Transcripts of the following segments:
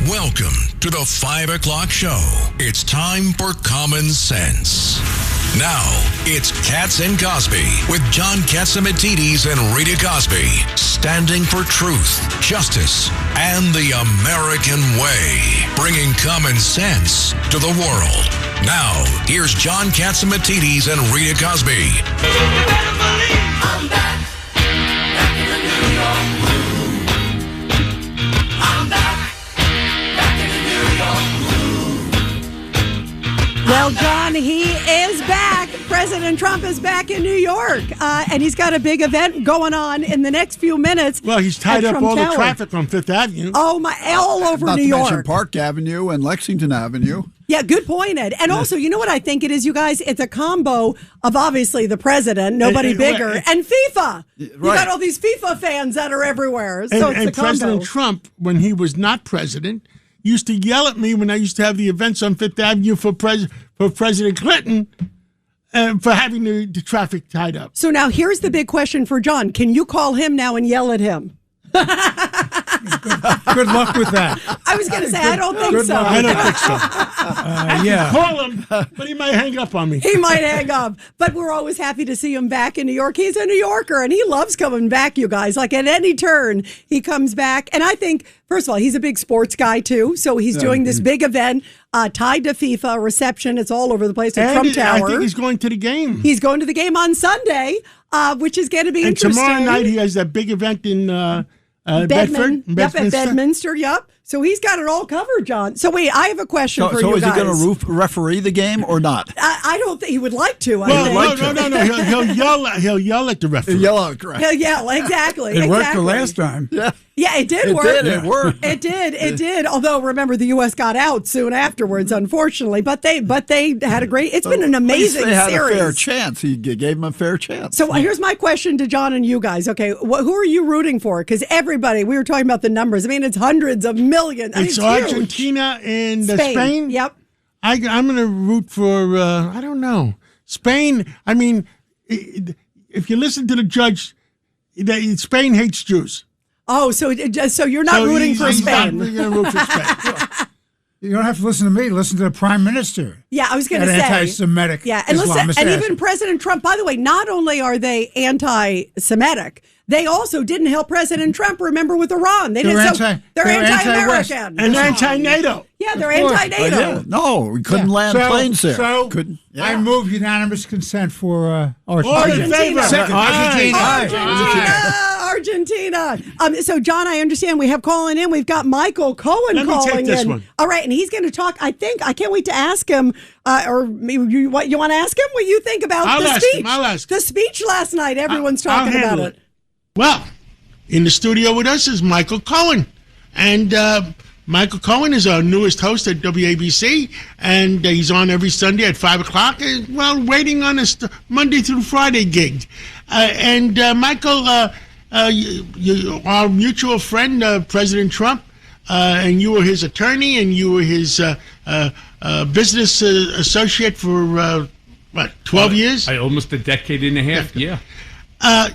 Welcome to the 5 o'clock show. It's time for Common Sense. Now, it's Katz and Cosby with John Catsimatidis and Rita Cosby, standing for truth, justice, and the American way, bringing common sense to the world. Now, here's John Catsimatidis and Rita Cosby. You better believe I'm back in the New York groove. I'm back in the New York groove. Well, John, he is back. President Trump is back in New York, and he's got a big event going on in the next few minutes. Well, he's tied up Trump all Tower. the traffic on Fifth Avenue. Oh, my, all over Not New to York. mention Park Avenue and Lexington Avenue. Yeah, good point, Ed. And also, you know what I think it is, you guys? It's a combo of obviously the president, nobody bigger, and FIFA. You got all these FIFA fans that are everywhere. So it's and the combo. President Trump, when he was not president, used to yell at me when I used to have the events on Fifth Avenue for President Clinton for having the traffic tied up. So now here's the big question for John. Can you call him now and yell at him? Good luck with that. I was going to say, I don't think so. I don't think so. Yeah. Call him, but he might hang up on me. He might hang up, but we're always happy to see him back in New York. He's a New Yorker, and he loves coming back, you guys. Like at any turn, he comes back. And I think, first of all, he's a big sports guy, too. So he's doing this big event tied to FIFA, reception. It's all over the place at Trump Tower. I think he's going to the game. He's going to the game on Sunday, which is going to be interesting. Tomorrow night, he has that big event in Bedford. Yep, at Bedminster, yep. So he's got it all covered, John. So wait, I have a question for you guys. So is he going to referee the game or not? I don't think he would like to. No. He'll yell at the referee. He'll yell, correct. He'll yell, exactly. It worked the last time. Yeah, it did work. It worked. It did. Although, remember, the U.S. got out soon afterwards, unfortunately. But they had a great. It's been an amazing they had series. a fair chance. He gave him a fair chance. So here's my question to John and you guys. Okay, who are you rooting for? Because everybody, we were talking about the numbers. I mean, it's hundreds of millions. It's Argentina and Spain. Yep. I'm going to root for. I don't know, Spain. I mean, if you listen to the judge, Spain hates Jews. Oh, so you're not rooting for Spain? He's not going to root for Spain. You don't have to listen to me. Listen to the prime minister. Yeah, I was going to say anti-Semitic. Yeah, and Islamist listen, and even President Trump. By the way, not only are they anti-Semitic, they also didn't help President Trump. Remember with Iran, they're anti-American and anti-NATO. Yeah, they're anti-NATO. Yeah. No, we couldn't land planes there. So I move unanimous consent for Argentina. Argentina. So, John, I understand we have calling in. We've got Michael Cohen calling in. Let me take this one. All right, and he's going to talk. I can't wait to ask him. Or maybe you want to ask him what you think about the speech? I'll ask him. The speech last night. Everyone's talking about it. Well, in the studio with us is Michael Cohen, and Michael Cohen is our newest host at WABC, and he's on every Sunday at 5 o'clock, waiting on a Monday through Friday gig. Michael, our mutual friend, President Trump, and you were his attorney, and you were his business associate for, 12 years? Almost a decade and a half, yeah.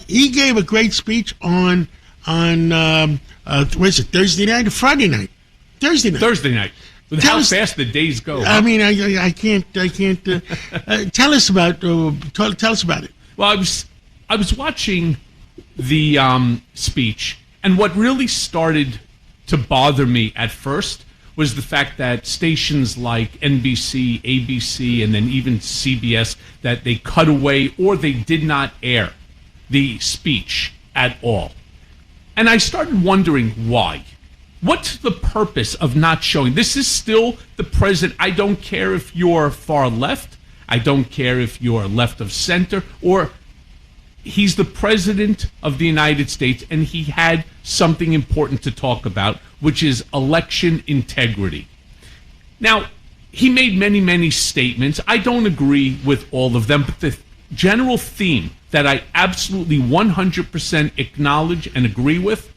He gave a great speech on what is it, Thursday night or Friday night? Thursday night. How fast the days go. I mean, I can't. Tell us about it. Well, I was watching the speech, and what really started to bother me at first was the fact that stations like NBC, ABC, and then even CBS, that they cut away or they did not air the speech at all. And I started wondering why. What's the purpose of not showing? This is still the president. I don't care if you're far left. I don't care if you're left of center, or he's the president of the United States, and he had something important to talk about, which is election integrity. Now, he made many, many statements. I don't agree with all of them, but the general theme that I absolutely 100% acknowledge and agree with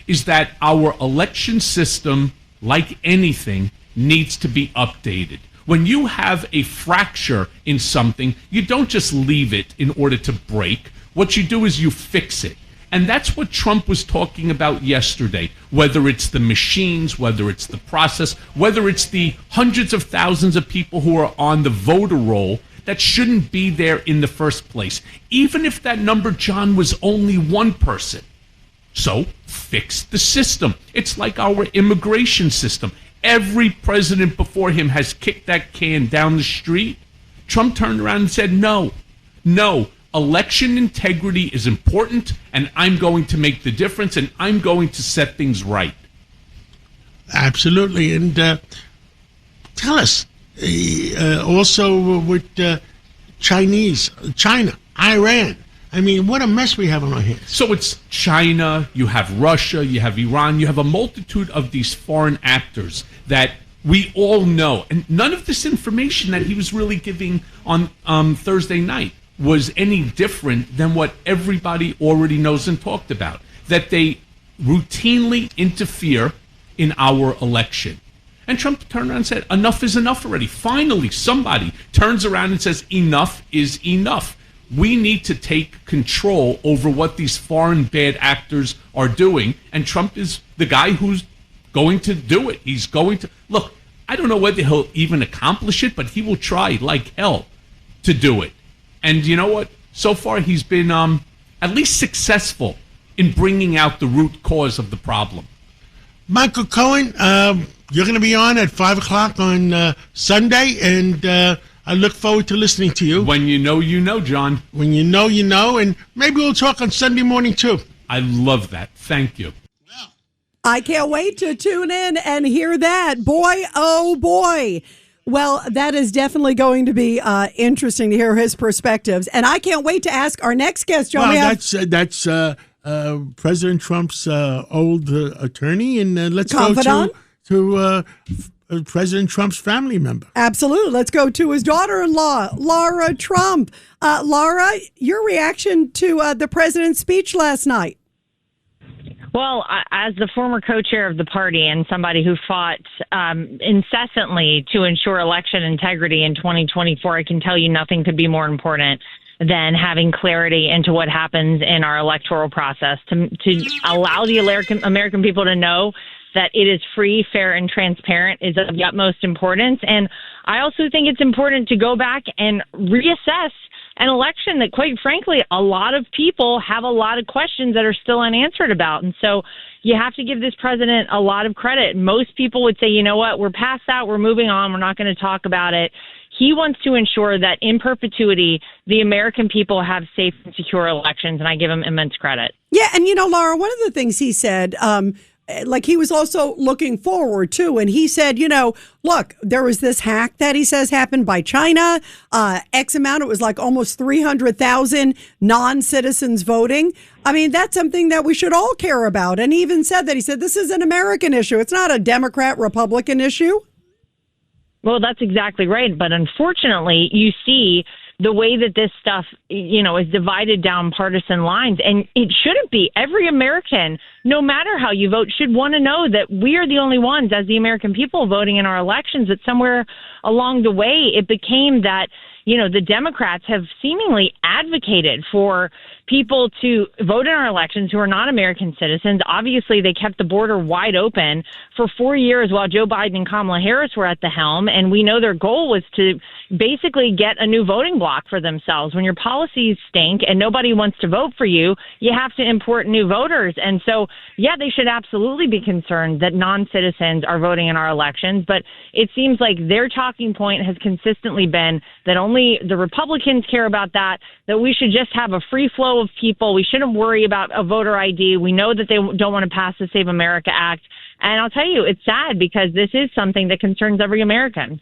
is that our election system, like anything, needs to be updated. When you have a fracture in something, you don't just leave it in order to break. What you do is you fix it. And that's what Trump was talking about yesterday, whether it's the machines, whether it's the process, whether it's the hundreds of thousands of people who are on the voter roll that shouldn't be there in the first place. Even if that number, John, was only one person. So fix the system. It's like our immigration system. Every president before him has kicked that can down the street. Trump turned around and said, no, election integrity is important, and I'm going to make the difference, and I'm going to set things right. Absolutely. And tell us, also with China, Iran. I mean, what a mess we have on our hands. So it's China, you have Russia, you have Iran, you have a multitude of these foreign actors that we all know. And none of this information that he was really giving on Thursday night was any different than what everybody already knows and talked about, that they routinely interfere in our election. And Trump turned around and said, enough is enough already. Finally, somebody turns around and says, enough is enough. We need to take control over what these foreign bad actors are doing. And Trump is the guy who's going to do it. He's going to... Look, I don't know whether he'll even accomplish it, but he will try like hell to do it. And you know what? So far, he's been at least successful in bringing out the root cause of the problem. Michael Cohen, you're going to be on at 5 o'clock on Sunday, and I look forward to listening to you. When you know, John. When you know, and maybe we'll talk on Sunday morning, too. I love that. Thank you. I can't wait to tune in and hear that. Boy, oh boy. Well, that is definitely going to be interesting to hear his perspectives. And I can't wait to ask our next guest, John. Well, that's President Trump's old attorney, and let's Confidant? go to President Trump's family member. Absolutely. Let's go to his daughter-in-law, Laura Trump. Laura, your reaction to the president's speech last night? Well, as the former co-chair of the party and somebody who fought incessantly to ensure election integrity in 2024, I can tell you nothing could be more important than having clarity into what happens in our electoral process to allow the American people to know that it is free, fair, and transparent is of the utmost importance. And I also think it's important to go back and reassess an election that, quite frankly, a lot of people have a lot of questions that are still unanswered about. And so you have to give this president a lot of credit. Most people would say, you know what, we're past that, we're moving on, we're not going to talk about it. He wants to ensure that in perpetuity, the American people have safe and secure elections, and I give him immense credit. Yeah, and Laura, one of the things he said, like he was also looking forward too. And he said, look, there was this hack that he says happened by China, X amount. It was like almost 300,000 non-citizens voting. I mean, that's something that we should all care about. And he even said that. He said, this is an American issue. It's not a Democrat-Republican issue. Well, that's exactly right. But unfortunately, you see the way that this stuff, is divided down partisan lines. And it shouldn't be. Every American, no matter how you vote, should want to know that we are the only ones, as the American people, voting in our elections. That somewhere along the way, it became that, the Democrats have seemingly advocated for people to vote in our elections who are not American citizens. Obviously, they kept the border wide open for 4 years while Joe Biden and Kamala Harris were at the helm. And we know their goal was to basically get a new voting bloc for themselves. When your policies stink and nobody wants to vote for you, you have to import new voters. And so, yeah, they should absolutely be concerned that non-citizens are voting in our elections. But it seems like their talking point has consistently been that only the Republicans care about that we should just have a free flow of people. We shouldn't worry about a voter ID. We know that they don't want to pass the Save America Act. And I'll tell you, it's sad because this is something that concerns every American.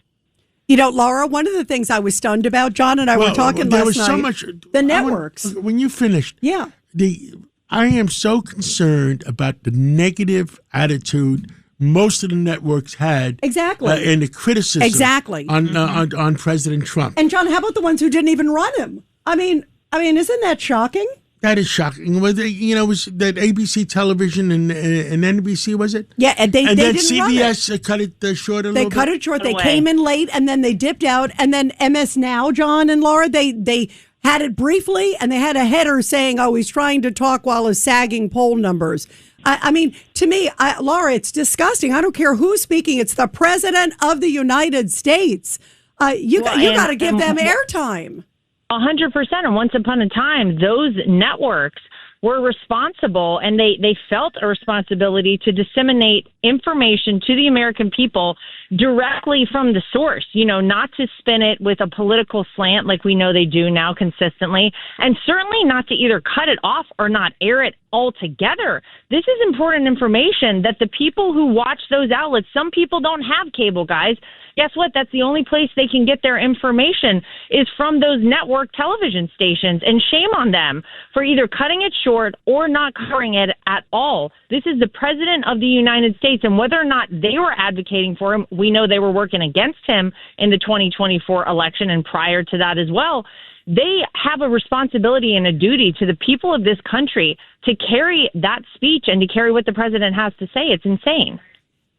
Laura, one of the things I was stunned about, John and I were talking last night. There was so much. The networks. When you finished. Yeah. I am so concerned about the negative attitude most of the networks had. Exactly. And the criticism. Exactly. On President Trump. And John, how about the ones who didn't even run him? I mean, isn't that shocking? That is shocking. Was it, was that ABC television and NBC, was it? Yeah, and they didn't CBS run it. Cut it short a little bit. They cut it short. They came in late, and then they dipped out. And then MS Now, John and Laura, they had it briefly, and they had a header saying, "Oh, he's trying to talk while he's sagging poll numbers." I mean, to me, Laura, it's disgusting. I don't care who's speaking; it's the president of the United States. You got to give them airtime. 100%. And once upon a time, those networks were responsible, and they felt a responsibility to disseminate information to the American people directly from the source, not to spin it with a political slant like we know they do now consistently, and certainly not to either cut it off or not air it altogether. This is important information that the people who watch those outlets, some people don't have cable, guys. Guess what? That's the only place they can get their information is from those network television stations. And shame on them for either cutting it short or not covering it at all. This is the president of the United States. And whether or not they were advocating for him, we know they were working against him in the 2024 election and prior to that as well. They have a responsibility and a duty to the people of this country to carry that speech and to carry what the president has to say. It's insane.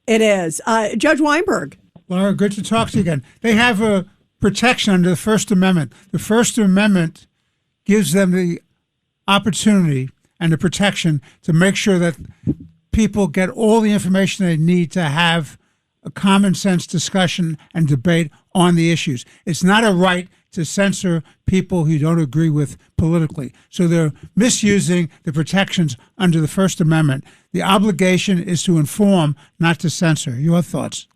It is. Judge Weinberg. Laura, good to talk to you again. They have a protection under the First Amendment. The First Amendment gives them the opportunity and the protection to make sure that people get all the information they need to have a common sense discussion and debate on the issues. It's not a right to censor people who don't agree with politically. So they're misusing the protections under the First Amendment. The obligation is to inform, not to censor. Your thoughts?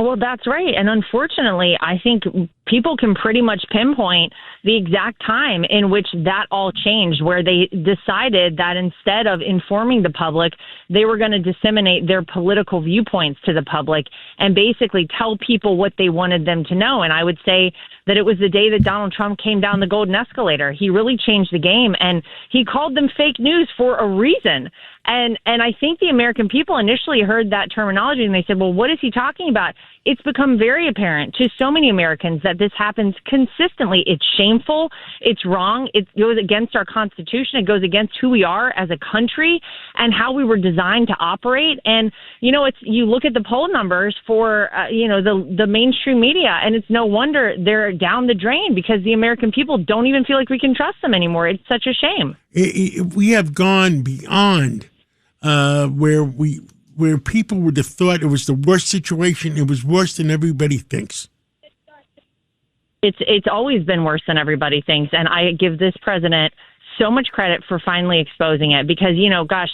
Well, that's right. And unfortunately, I think people can pretty much pinpoint the exact time in which that all changed, where they decided that instead of informing the public, they were going to disseminate their political viewpoints to the public and basically tell people what they wanted them to know. And I would say that it was the day that Donald Trump came down the golden escalator. He really changed the game, and he called them fake news for a reason. And I think the American people initially heard that terminology and they said, well, what is he talking about? It's become very apparent to so many Americans that this happens consistently. It's shameful. It's wrong. It goes against our Constitution. It goes against who we are as a country and how we were designed to operate. And, you look at the poll numbers for, the mainstream media, and it's no wonder they're down the drain because the American people don't even feel like we can trust them anymore. It's such a shame. We have gone beyond where people would have thought it was the worst situation. It was worse than everybody thinks. It's always been worse than everybody thinks, and I give this president so much credit for finally exposing it because,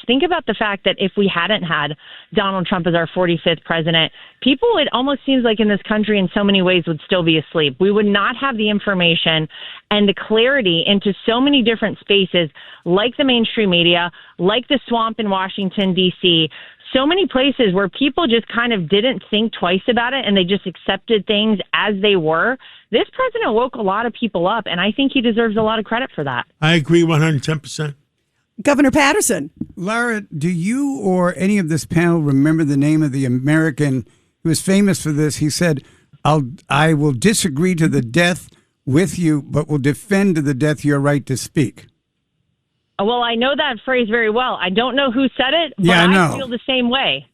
think about the fact that if we hadn't had Donald Trump as our 45th president, people, it almost seems like in this country in so many ways would still be asleep. We would not have the information and the clarity into so many different spaces like the mainstream media, like the swamp in Washington, D.C., so many places where people just kind of didn't think twice about it and they just accepted things as they were. This president woke a lot of people up, and I think he deserves a lot of credit for that. I agree 110%. Governor Patterson. Laura, do you or any of this panel remember the name of the American who was famous for this? He said, I will disagree to the death with you, but will defend to the death your right to speak. Well, I know that phrase very well. I don't know who said it, but yeah, I know. I feel the same way.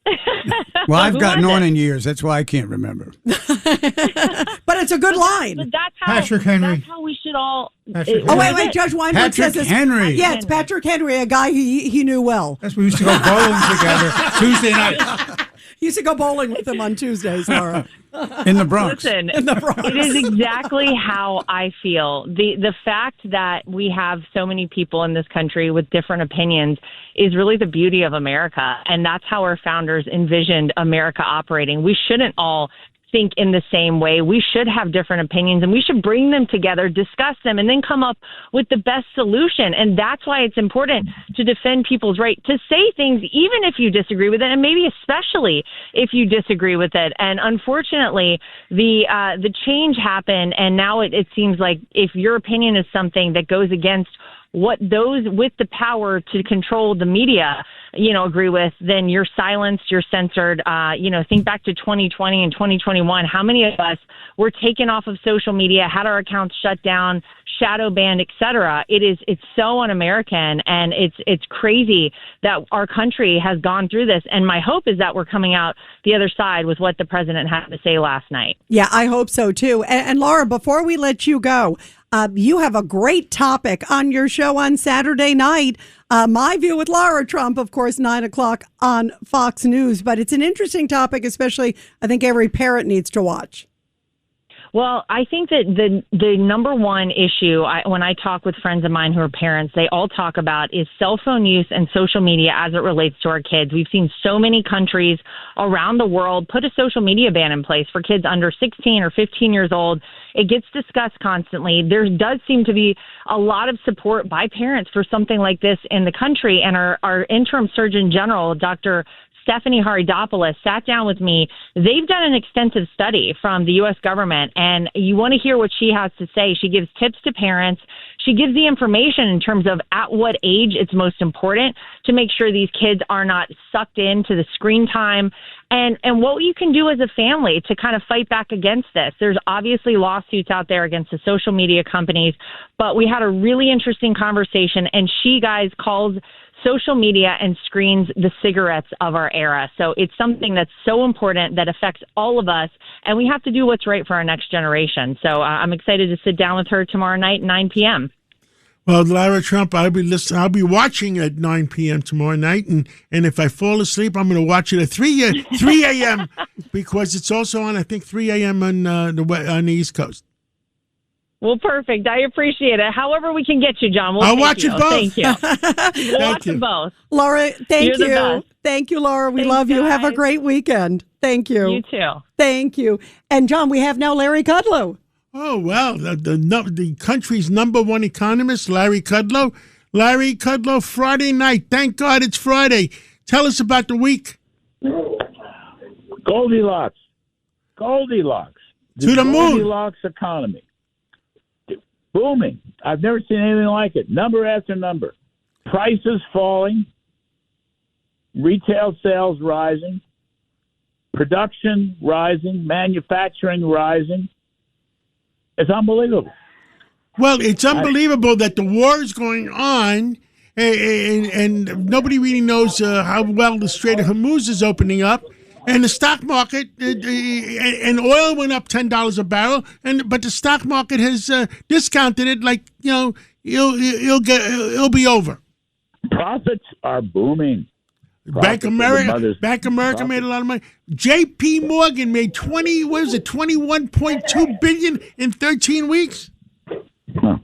Well, I've gotten on in years. That's why I can't remember. But it's a good line. But that's how, Patrick Henry. That's how we should all... wait. Judge Weinberg says this. Henry. Yeah, it's Patrick Henry, a guy he knew well. That's we used to go bowling together Tuesday night. He used to go bowling with him on Tuesdays, Laura. In the Bronx. Listen, In the Bronx. It is exactly how I feel. The fact that we have so many people in this country with different opinions is really the beauty of America. And that's how our founders envisioned America operating. We shouldn't all think in the same way. We should have different opinions and we should bring them together, discuss them, and then come up with the best solution. And that's why it's important to defend people's right to say things, even if you disagree with it, and maybe especially if you disagree with it. And unfortunately, the change happened, and now it seems like if your opinion is something that goes against what those with the power to control the media, agree with, then you're silenced, you're censored. Think back to 2020 and 2021. How many of us were taken off of social media, had our accounts shut down, shadow banned, etc.? It's so un-American, and it's crazy that our country has gone through this. And my hope is that we're coming out the other side with what the president had to say last night. Yeah, I hope so too. And Laura, before we let you go, You have a great topic on your show on Saturday night. My View with Lara Trump, of course, 9 o'clock on Fox News. But it's an interesting topic, especially I think every parent needs to watch. Well, I think that the number one issue when I talk with friends of mine who are parents, they all talk about is cell phone use and social media as it relates to our kids. We've seen so many countries around the world put a social media ban in place for kids under 16 or 15 years old. It gets discussed constantly. There does seem to be a lot of support by parents for something like this in the country. And our interim Surgeon General, Dr. Stephanie Haridopoulos, sat down with me. They've done an extensive study from the U.S. government, and you want to hear what she has to say. She gives tips to parents. She gives the information in terms of at what age it's most important to make sure these kids are not sucked into the screen time and what you can do as a family to kind of fight back against this. There's obviously lawsuits out there against the social media companies, but we had a really interesting conversation, and she, guys, calls social media and screens the cigarettes of our era. So it's something that's so important that affects all of us, and we have to do what's right for our next generation. So I'm excited to sit down with her tomorrow night at 9 p.m. Well, Lara Trump, I'll be watching at 9 p.m. tomorrow night, and if I fall asleep, I'm going to watch it at 3 a.m. because it's also on, I think, 3 a.m. on the East Coast. Well, perfect. I appreciate it. However we can get you, John. I'll watch it both. Thank you. We'll watch it both. Laura, thank You're you. Thank you, Laura. We Thanks, love you. Have a guys. great weekend. Thank you. You too. Thank you. And, John, we have now Larry Kudlow. Oh, well, the country's number one economist, Larry Kudlow. Larry Kudlow, Friday night. Thank God it's Friday. Tell us about the week. Goldilocks. To the moon. Goldilocks economy. Booming. I've never seen anything like it. Number after number. Prices falling. Retail sales rising. Production rising. Manufacturing rising. It's unbelievable. Well, it's unbelievable that the war is going on, and nobody really knows how well the Strait of Hormuz is opening up. And the stock market, and oil went up $10 a barrel, but the stock market has discounted it like, it'll be over. Profits are booming. Bank America made a lot of money. J.P. Morgan made $21.2 billion in 13 weeks. Huh.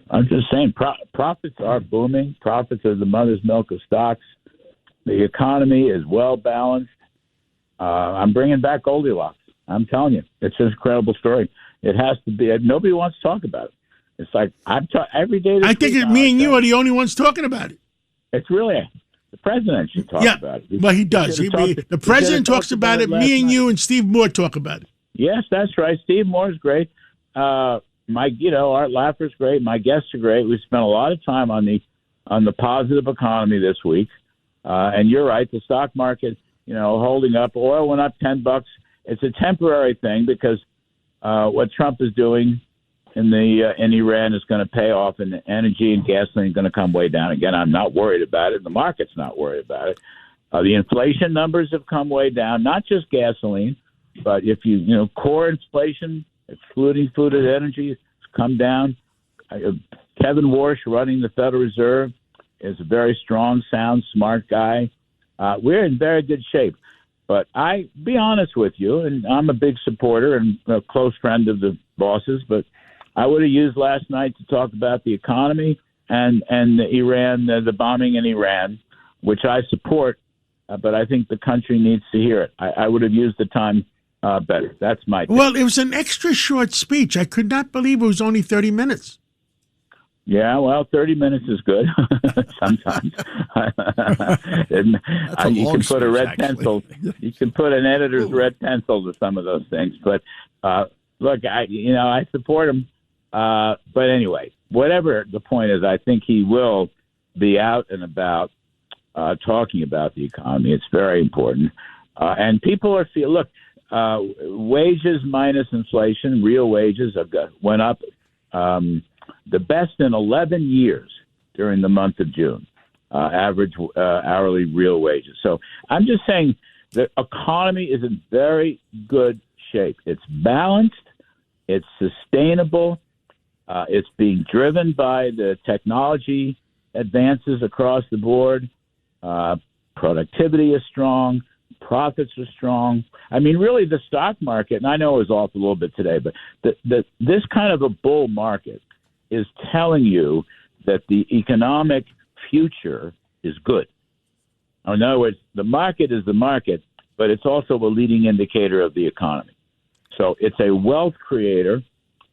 I'm just saying, profits are booming. Profits are the mother's milk of stocks. The economy is well balanced. I'm bringing back Goldilocks. I'm telling you, it's an incredible story. It has to be. Nobody wants to talk about it. It's like every day. I think me and you are the only ones talking about it. It's really the president should talk about it. Well, he does. The president talks about it. Me and you and Steve Moore talk about it. Yes, that's right. Steve Moore's great. Art Laffer's great. My guests are great. We spent a lot of time on the positive economy this week. And you're right. The stock market, holding up. Oil went up $10. It's a temporary thing because what Trump is doing in Iran is going to pay off, and energy and gasoline are going to come way down again. I'm not worried about it. The market's not worried about it. The inflation numbers have come way down, not just gasoline, but if core inflation, excluding food and energy, has come down. Kevin Warsh, running the Federal Reserve, is a very strong, sound, smart guy. We're in very good shape. But I be honest with you, and I'm a big supporter and a close friend of the bosses, but I would have used last night to talk about the economy and the bombing in Iran, which I support, but I think the country needs to hear it. I would have used the time better. That's my take. Well, it was an extra short speech. I could not believe it was only 30 minutes. Yeah, well, 30 minutes is good sometimes. You can put a red pencil. You can put an editor's red pencil to some of those things. But look, I support him. But anyway, whatever the point is, I think he will be out and about talking about the economy. It's very important. And people are look, wages minus inflation, real wages went up. The best in 11 years during the month of June, average hourly real wages. So I'm just saying the economy is in very good shape. It's balanced. It's sustainable. It's being driven by the technology advances across the board. Productivity is strong. Profits are strong. I mean, really, the stock market, and I know it was off a little bit today, but this kind of a bull market is telling you that the economic future is good. In other words, the market is the market, but it's also a leading indicator of the economy. So it's a wealth creator,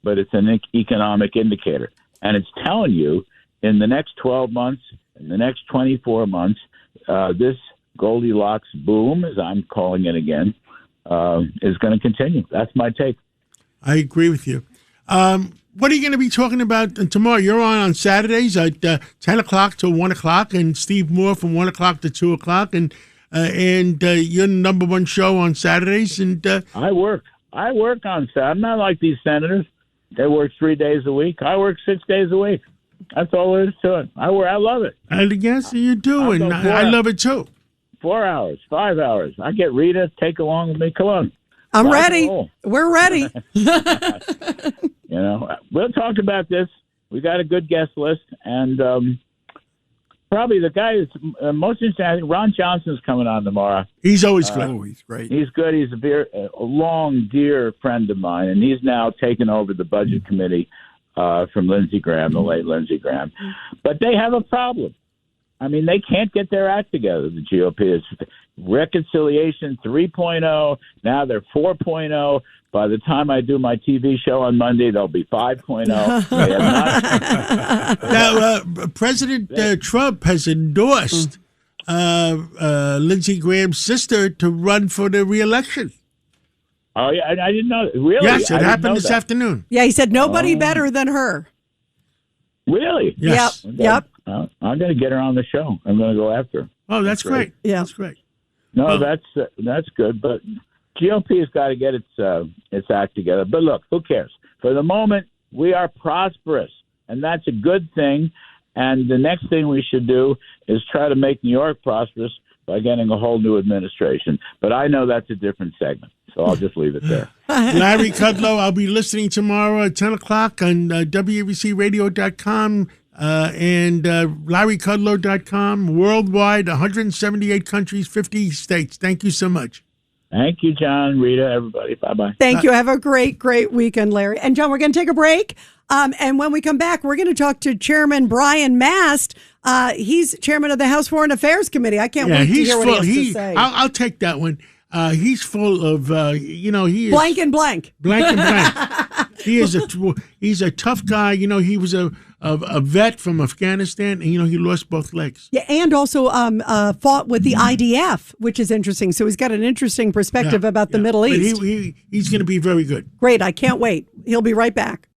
but it's an economic indicator. And it's telling you in the next 12 months, in the next 24 months, this Goldilocks boom, as I'm calling it again, is going to continue. That's my take. I agree with you. What are you going to be talking about tomorrow? You're on Saturdays at 10 o'clock to 1 o'clock, and Steve Moore from 1 o'clock to 2 o'clock, and you're the number one show on Saturdays. And I work on Saturday. I'm not like these senators. They work 3 days a week. I work 6 days a week. That's all there is to it. I love it. I guess you do, and I love it too. 4 hours, 5 hours. I get Rita, take along with me. Come on. I'm ready. We're ready. We'll talk about this. We got a good guest list, and probably the guy who's most interesting, I think Ron Johnson's coming on tomorrow. He's always great. He's great. He's good. He's a long, dear friend of mine, and he's now taken over the budget committee from Lindsey Graham, the late Lindsey Graham. But they have a problem. I mean, they can't get their act together, the GOP. It's reconciliation 3.0. Now they're 4.0. By the time I do my TV show on Monday, they'll be 5.0. They have not. Now, President Trump has endorsed Lindsey Graham's sister to run for the re-election. Oh, yeah, I didn't know. Really? Yes, it happened this afternoon. Yeah, he said nobody better than her. Really? Yes. Yep. I'm going to get her on the show. I'm going to go after her. Oh, that's great. Yeah, that's great. No, that's good. But GOP has got to get its act together. But look, who cares? For the moment, we are prosperous, and that's a good thing. And the next thing we should do is try to make New York prosperous by getting a whole new administration. But I know that's a different segment, so I'll just leave it there. Larry Kudlow, I'll be listening tomorrow at 10 o'clock on WABCRadio.com and LarryKudlow.com, worldwide, 178 countries, 50 states. Thank you so much. Thank you, John, Rita, everybody. Bye-bye. Thank you. Have a great weekend, Larry. And, John, we're going to take a break. And when we come back, we're going to talk to Chairman Brian Mast. He's chairman of the House Foreign Affairs Committee. I can't wait to hear what he has to say. I'll take that one. He's full of, he is... Blank and blank. Blank and blank. He's a tough guy. He was a vet from Afghanistan, and, he lost both legs. Yeah, and also fought with the IDF, which is interesting. So he's got an interesting perspective about the Middle East. But he's going to be very good. Great. I can't wait. He'll be right back.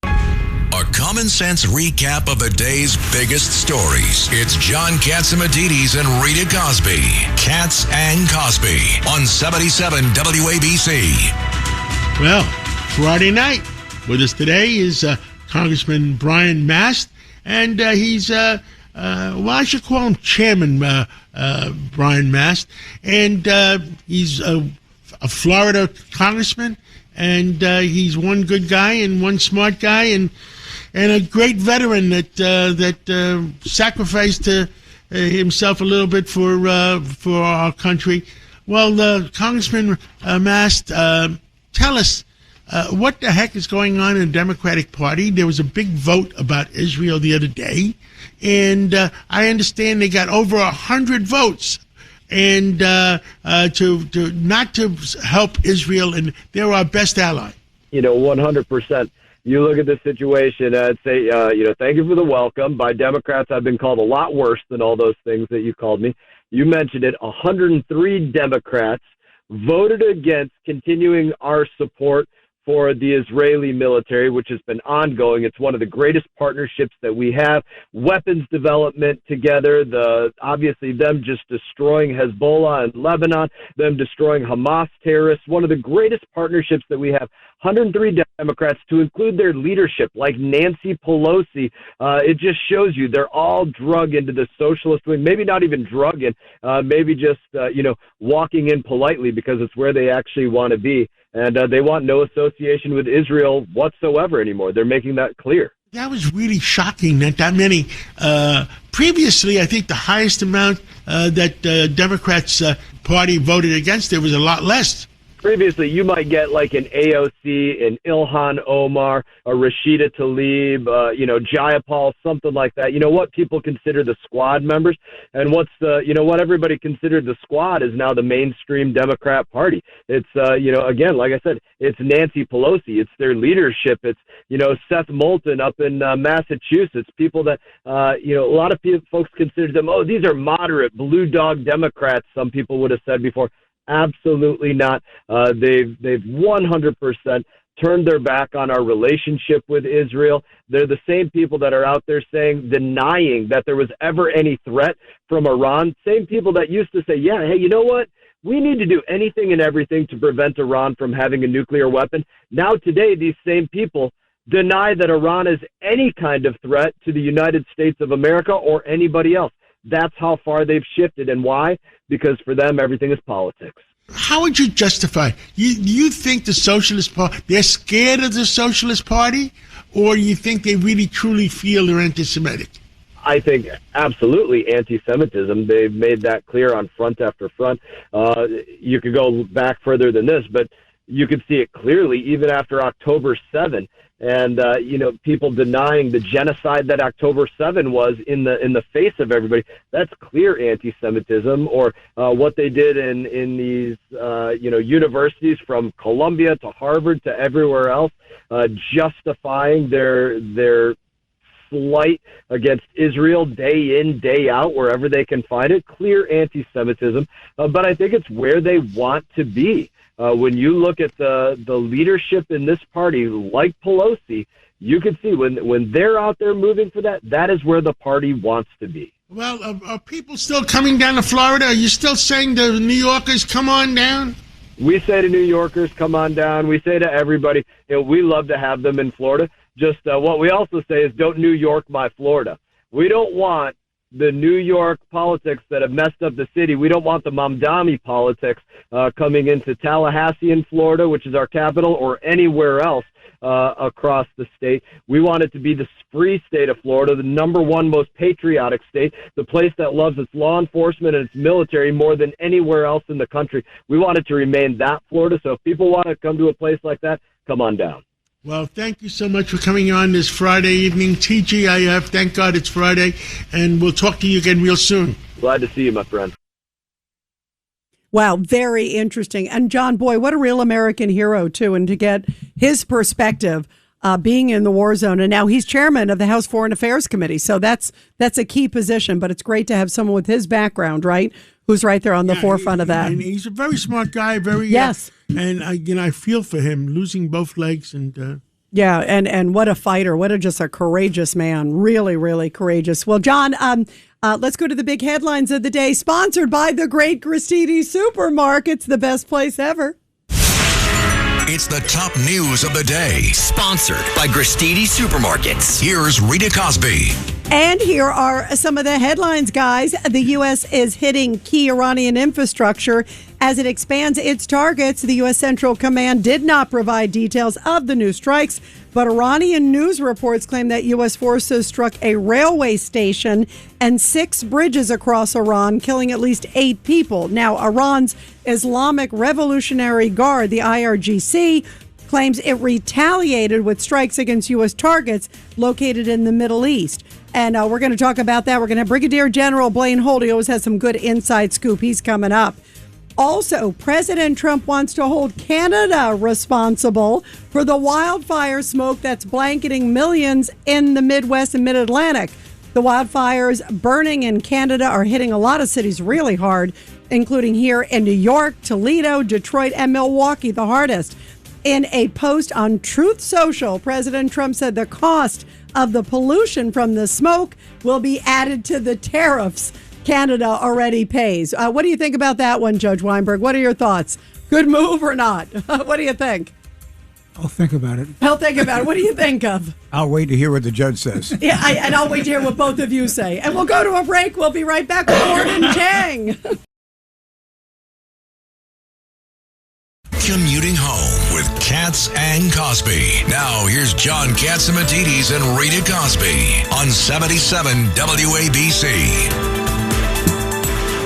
A common sense recap of the day's biggest stories. It's John Catsimatidis and Rita Cosby. Katz and Cosby on 77 WABC. Well, Friday night. With us today is Congressman Brian Mast, and he's, I should call him Chairman Brian Mast, and he's a Florida congressman, and he's one good guy and one smart guy, and a great veteran that sacrificed himself a little bit for our country. Well, Congressman Mast, tell us. What the heck is going on in the Democratic Party? There was a big vote about Israel the other day, and I understand they got over 100 votes, and to not to help Israel, and they're our best ally. 100%. You look at this situation, I'd say, thank you for the welcome. By Democrats, I've been called a lot worse than all those things that you called me. You mentioned it. 103 Democrats voted against continuing our support for the Israeli military, which has been ongoing. It's one of the greatest partnerships that we have. Weapons development together, obviously them just destroying Hezbollah in Lebanon, them destroying Hamas terrorists, one of the greatest partnerships that we have. 103 Democrats, to include their leadership, like Nancy Pelosi. It just shows you they're all drug into the socialist wing, maybe not even drug in, maybe just, walking in politely because it's where they actually want to be. and they want no association with Israel whatsoever anymore. They're making that clear. That was really shocking that many. Previously, I think the highest amount that Democrats party voted against it was a lot less. Previously, you might get like an AOC, an Ilhan Omar, a Rashida Tlaib, Jayapal, something like that. You know what people consider the squad members, and what everybody considered the squad is now the mainstream Democrat Party. It's again, like I said, it's Nancy Pelosi, it's their leadership, it's Seth Moulton up in Massachusetts. People that a lot of folks consider them. Oh, these are moderate blue dog Democrats. Some people would have said before. Absolutely not. They've 100% turned their back on our relationship with Israel. They're the same people that are out there denying that there was ever any threat from Iran. Same people that used to say, yeah, hey, you know what? We need to do anything and everything to prevent Iran from having a nuclear weapon. Now today, these same people deny that Iran is any kind of threat to the United States of America or anybody else. That's how far they've shifted. And why? Because for them, everything is politics. How would you justify? You think the Socialist Party, they're scared of the Socialist Party, or you think they really truly feel they're anti-Semitic? I think absolutely anti-Semitism. They've made that clear on front after front. You could go back further than this, but you could see it clearly even after October 7. And, people denying the genocide that October 7 was in the face of everybody. That's clear anti-Semitism, or what they did in these, universities from Columbia to Harvard to everywhere else, justifying their slight against Israel day in, day out, wherever they can find it. Clear anti-Semitism. But I think it's where they want to be. When you look at the leadership in this party, like Pelosi, you can see when they're out there moving for that is where the party wants to be. Well, are people still coming down to Florida? Are you still saying to New Yorkers, come on down? We say to New Yorkers, come on down. We say to everybody, we love to have them in Florida. Just what we also say is don't New York my Florida. We don't want the New York politics that have messed up the city. We don't want the Mamdani politics coming into Tallahassee in Florida, which is our capital, or anywhere else across the state. We want it to be the free state of Florida, the number one most patriotic state, the place that loves its law enforcement and its military more than anywhere else in the country. We want it to remain that Florida. So if people want to come to a place like that, come on down. Well, thank you so much for coming on this Friday evening. TGIF, thank God it's Friday, and we'll talk to you again real soon. Glad to see you, my friend. Wow, very interesting. And John, boy, what a real American hero, too, and to get his perspective being in the war zone. And now he's chairman of the House Foreign Affairs Committee, so that's a key position, but it's great to have someone with his background, right, who's right there on the forefront of that. And he's a very smart guy, yes. And I feel for him, losing both legs. And yeah, and what a fighter. What just a courageous man. Really, really courageous. Well, John, let's go to the big headlines of the day, sponsored by the great Gristini Supermarkets, the best place ever. It's the top news of the day. Sponsored by Gristini Supermarkets. Here's Rita Cosby. And here are some of the headlines, guys. The U.S. is hitting key Iranian infrastructure as it expands its targets. The U.S. Central Command did not provide details of the new strikes, but Iranian news reports claim that U.S. forces struck a railway station and 6 bridges across Iran, killing at least 8 people. Now, Iran's Islamic Revolutionary Guard, the IRGC, claims it retaliated with strikes against U.S. targets located in the Middle East. And we're going to talk about that. We're going to have Brigadier General Blaine Holt. He always has some good inside scoop. He's coming up. Also, President Trump wants to hold Canada responsible for the wildfire smoke that's blanketing millions in the Midwest and Mid-Atlantic. The wildfires burning in Canada are hitting a lot of cities really hard, including here in New York, Toledo, Detroit, and Milwaukee, the hardest. In a post on Truth Social, President Trump said the cost of the pollution from the smoke will be added to the tariffs Canada already pays. What do you think about that one, Judge Weinberg? What are your thoughts? Good move or not? What do you think? I'll think about it. I'll think about it. What do you think of? I'll wait to hear what the judge says. Yeah, and I'll wait to hear what both of you say. And we'll go to a break. We'll be right back with Gordon Chang. Commuting home. Katz and Cosby. Now, here's John Catsimatidis and Rita Cosby on 77 WABC.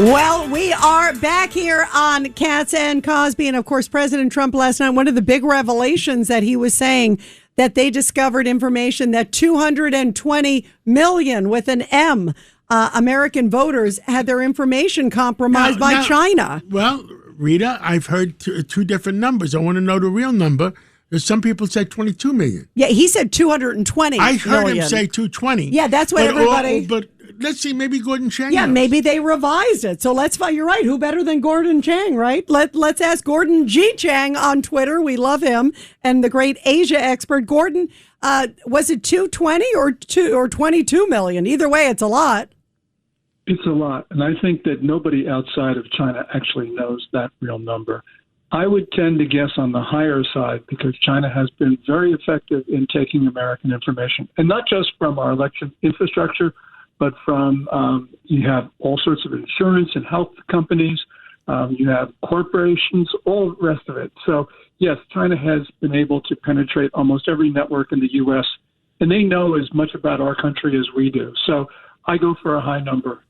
Well, we are back here on Katz and Cosby. And of course, President Trump last night, one of the big revelations that he was saying that they discovered information that 220 million with an M American voters had their information compromised by China. Well, Rita, I've heard two different numbers. I want to know the real number. Some people said 22 million. Yeah, he said 220 I heard million. him say 220. Yeah, that's what everybody... But let's see, maybe Gordon Chang Yeah, knows. maybe they revised it. So let's find... You're right. Who better than Gordon Chang, right? Let's ask Gordon G. Chang on Twitter. We love him. And the great Asia expert. Gordon, was it 220 or 22 million? Either way, it's a lot. It's a lot. And I think that nobody outside of China actually knows that real number. I would tend to guess on the higher side because China has been very effective in taking American information, and not just from our election infrastructure, but from you have all sorts of insurance and health companies, you have corporations, all the rest of it. So, yes, China has been able to penetrate almost every network in the U.S., and they know as much about our country as we do. So I go for a high number.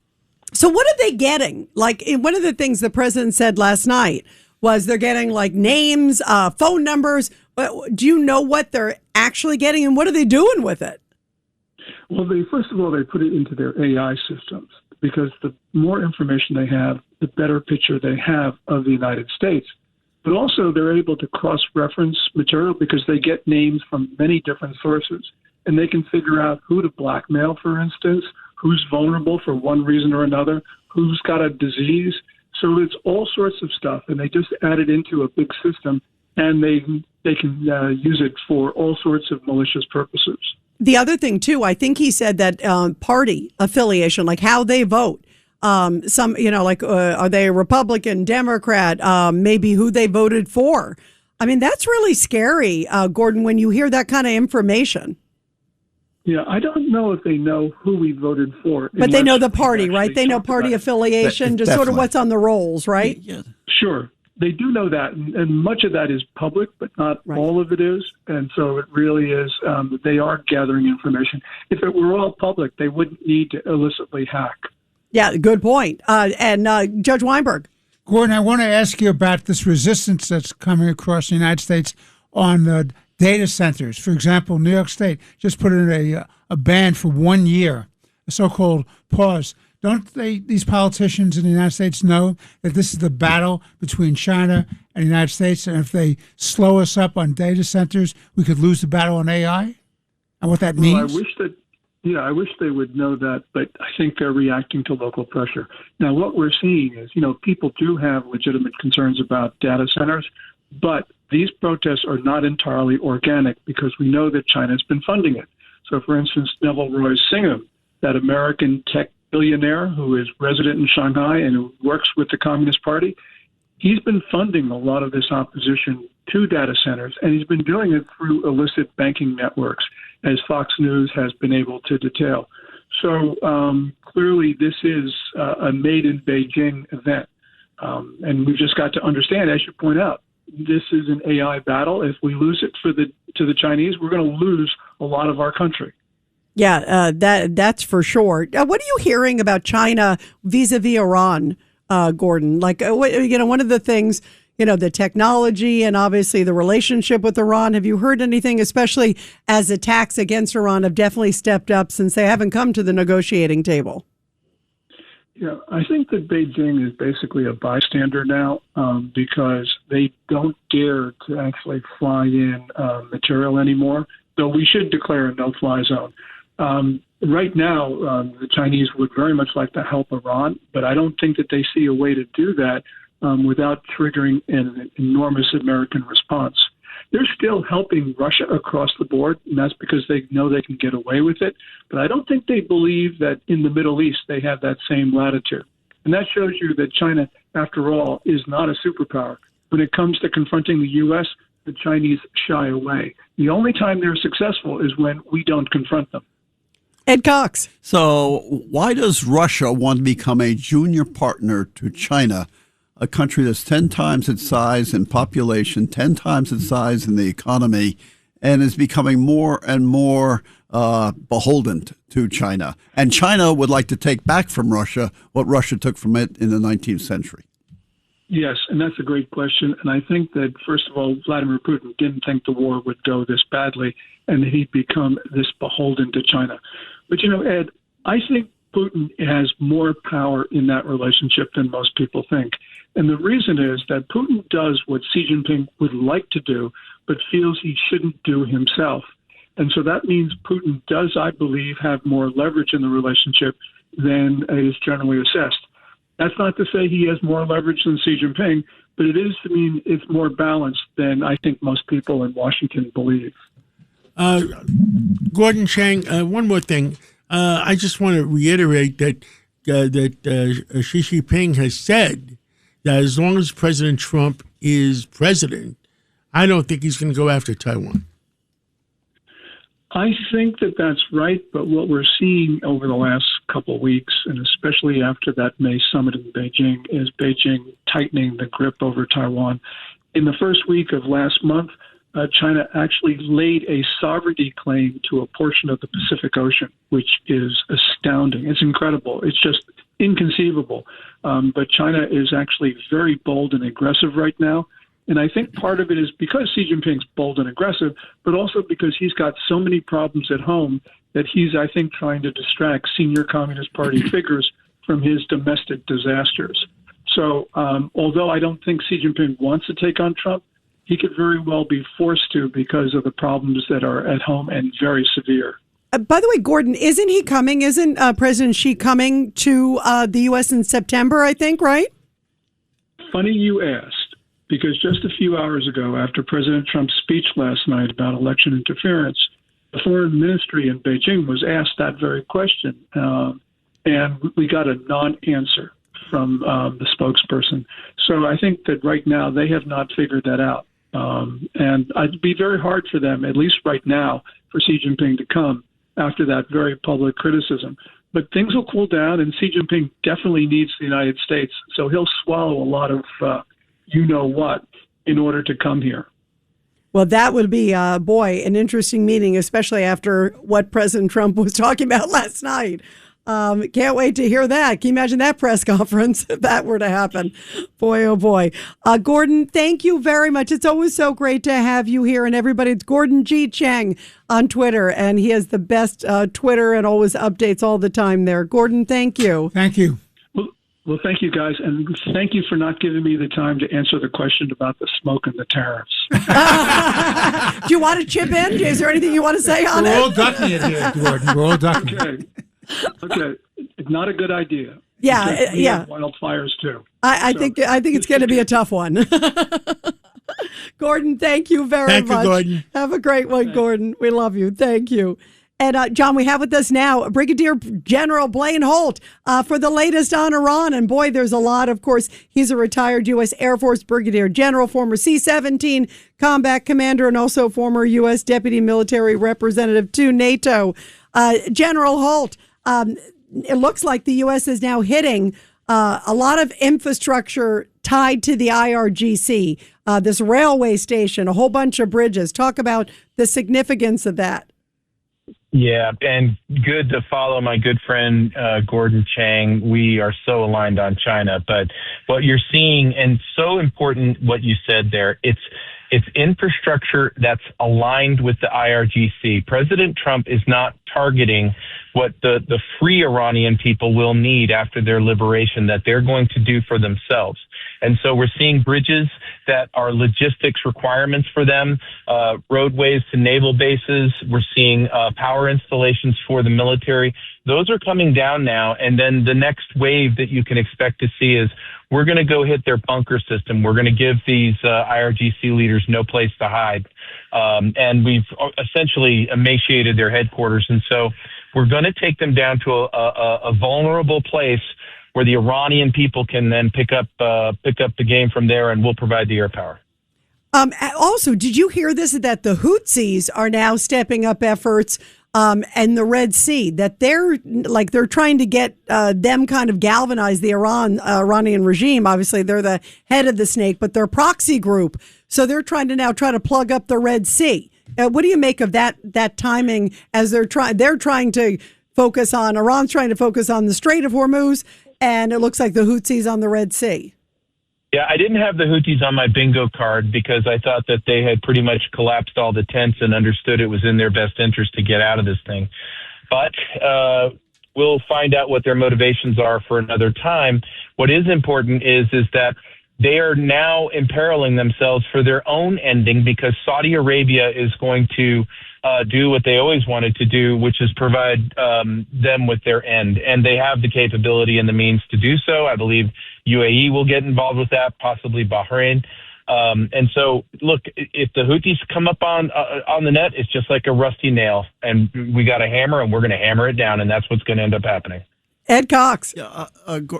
So what are they getting? Like, one of the things the president said last night was they're getting like names, phone numbers. Do you know what they're actually getting, and what are they doing with it? Well, first of all, they put it into their AI systems because the more information they have, the better picture they have of the United States. But also they're able to cross-reference material because they get names from many different sources, and they can figure out who to blackmail, for instance, who's vulnerable for one reason or another, who's got a disease. So it's all sorts of stuff, and they just add it into a big system, and they can use it for all sorts of malicious purposes. The other thing, too, I think he said that party affiliation, like how they vote, some, are they a Republican, Democrat, maybe who they voted for. I mean, that's really scary, Gordon, when you hear that kind of information. Yeah, I don't know if they know who we voted for. But they know the party, right? They know party affiliation, just sort of what's on the rolls, right? Yeah. Sure. They do know that, and much of that is public, but not all of it is. And so it really is, they are gathering information. If it were all public, they wouldn't need to illicitly hack. Yeah, good point. And Judge Weinberg. Gordon, I want to ask you about this resistance that's coming across the United States on data centers. For example, New York State just put in a ban for 1 year, a so-called pause. Don't these politicians in the United States know that this is the battle between China and the United States, and if they slow us up on data centers, we could lose the battle on AI? And what that means? I wish they would know that, but I think they're reacting to local pressure. Now, what we're seeing is, people do have legitimate concerns about data centers, but these protests are not entirely organic because we know that China has been funding it. So, for instance, Neville Roy Singham, that American tech billionaire who is resident in Shanghai and who works with the Communist Party, he's been funding a lot of this opposition to data centers, and he's been doing it through illicit banking networks, as Fox News has been able to detail. So clearly this is a made in Beijing event. And we've just got to understand, as you point out, this is an AI battle. If we lose it to the Chinese, we're going to lose a lot of our country. Yeah, that's for sure. What are you hearing about China vis-a-vis Iran, Gordon? Like, one of the things, the technology and obviously the relationship with Iran. Have you heard anything, especially as attacks against Iran have definitely stepped up since they haven't come to the negotiating table? Yeah, I think that Beijing is basically a bystander now because they don't dare to actually fly in material anymore, though we should declare a no-fly zone. Right now, the Chinese would very much like to help Iran, but I don't think that they see a way to do that without triggering an enormous American response. They're still helping Russia across the board, and that's because they know they can get away with it. But I don't think they believe that in the Middle East they have that same latitude. And that shows you that China, after all, is not a superpower. When it comes to confronting the U.S., the Chinese shy away. The only time they're successful is when we don't confront them. Ed Cox. So why does Russia want to become a junior partner to China a country that's 10 times its size in population, 10 times its size in the economy, and is becoming more and more beholden to China. And China would like to take back from Russia what Russia took from it in the 19th century. Yes, and that's a great question. And I think that, first of all, Vladimir Putin didn't think the war would go this badly and that he'd become this beholden to China. But, Ed, I think Putin has more power in that relationship than most people think. And the reason is that Putin does what Xi Jinping would like to do, but feels he shouldn't do himself. And so that means Putin does, I believe, have more leverage in the relationship than is generally assessed. That's not to say he has more leverage than Xi Jinping, but it is to mean it's more balanced than I think most people in Washington believe. Gordon Chang, one more thing. I just want to reiterate that Xi Jinping has said that as long as President Trump is president, I don't think he's going to go after Taiwan. I think that that's right, but what we're seeing over the last couple of weeks, and especially after that May summit in Beijing, is Beijing tightening the grip over Taiwan. In the first week of last month, China actually laid a sovereignty claim to a portion of the Pacific Ocean, which is astounding. It's incredible. It's just inconceivable. But China is actually very bold and aggressive right now. And I think part of it is because Xi Jinping's bold and aggressive, but also because he's got so many problems at home that he's, I think, trying to distract senior Communist Party figures from his domestic disasters. So although I don't think Xi Jinping wants to take on Trump, he could very well be forced to because of the problems that are at home and very severe. By the way, Gordon, isn't he coming? Isn't President Xi coming to the U.S. in September, I think, right? Funny you asked. Because just a few hours ago, after President Trump's speech last night about election interference, the foreign ministry in Beijing was asked that very question, and we got a non-answer from the spokesperson. So I think that right now they have not figured that out. And it'd be very hard for them, at least right now, for Xi Jinping to come after that very public criticism. But things will cool down, and Xi Jinping definitely needs the United States, so he'll swallow a lot of you-know-what in order to come here. Well, that would be, an interesting meeting, especially after what President Trump was talking about last night. Can't wait to hear that. Can you imagine that press conference if that were to happen? Boy, oh boy. Gordon, thank you very much. It's always so great to have you here. And everybody, it's Gordon G. Chang on Twitter. And he has the best Twitter and always updates all the time there. Gordon, thank you. Thank you. Well, thank you, guys. And thank you for not giving me the time to answer the question about the smoke and the tariffs. Do you want to chip in? Is there anything you want to say on it? We're all ducking it here, Gordon. We're all ducking it. Okay. It's not a good idea. Yeah. Wildfires, too. I think it's going to be a tough one. Gordon, thank you very much. Thank you, Gordon. Have a great one, Gordon. We love you. Thank you. And, John, we have with us now Brigadier General Blaine Holt for the latest on Iran. And, boy, there's a lot. Of course, he's a retired U.S. Air Force Brigadier General, former C-17 combat commander, and also former U.S. Deputy Military Representative to NATO. General Holt, it looks like the U.S. is now hitting a lot of infrastructure tied to the IRGC, this railway station, a whole bunch of bridges. Talk about the significance of that. Yeah, and good to follow my good friend Gordon Chang. We are so aligned on China, but what you're seeing, and so important what you said there, it's infrastructure that's aligned with the IRGC. President Trump is not targeting what the free Iranian people will need after their liberation that they're going to do for themselves. And so we're seeing bridges that are logistics requirements for them, roadways to naval bases. We're seeing power installations for the military. Those are coming down now. And then the next wave that you can expect to see is we're going to go hit their bunker system. We're going to give these IRGC leaders no place to hide. And we've essentially emaciated their headquarters. And so we're going to take them down to a vulnerable place where the Iranian people can then pick up the game from there, and we'll provide the air power. Also, did you hear this, that the Houthis are now stepping up efforts and the Red Sea, that they're trying to get them kind of galvanize the Iranian regime. Obviously, they're the head of the snake, but they're a proxy group. So they're trying to plug up the Red Sea. What do you make of that timing as they're trying to focus on, Iran's trying to focus on the Strait of Hormuz, and it looks like the Houthis on the Red Sea? Yeah, I didn't have the Houthis on my bingo card because I thought that they had pretty much collapsed all the tents and understood it was in their best interest to get out of this thing. But we'll find out what their motivations are for another time. What is important is that they are now imperiling themselves for their own ending because Saudi Arabia is going to do what they always wanted to do, which is provide them with their end. And they have the capability and the means to do so. I believe UAE will get involved with that, possibly Bahrain. And so, look, if the Houthis come up on the net, it's just like a rusty nail. And we got a hammer, and we're going to hammer it down, and that's what's going to end up happening. Ed Cox.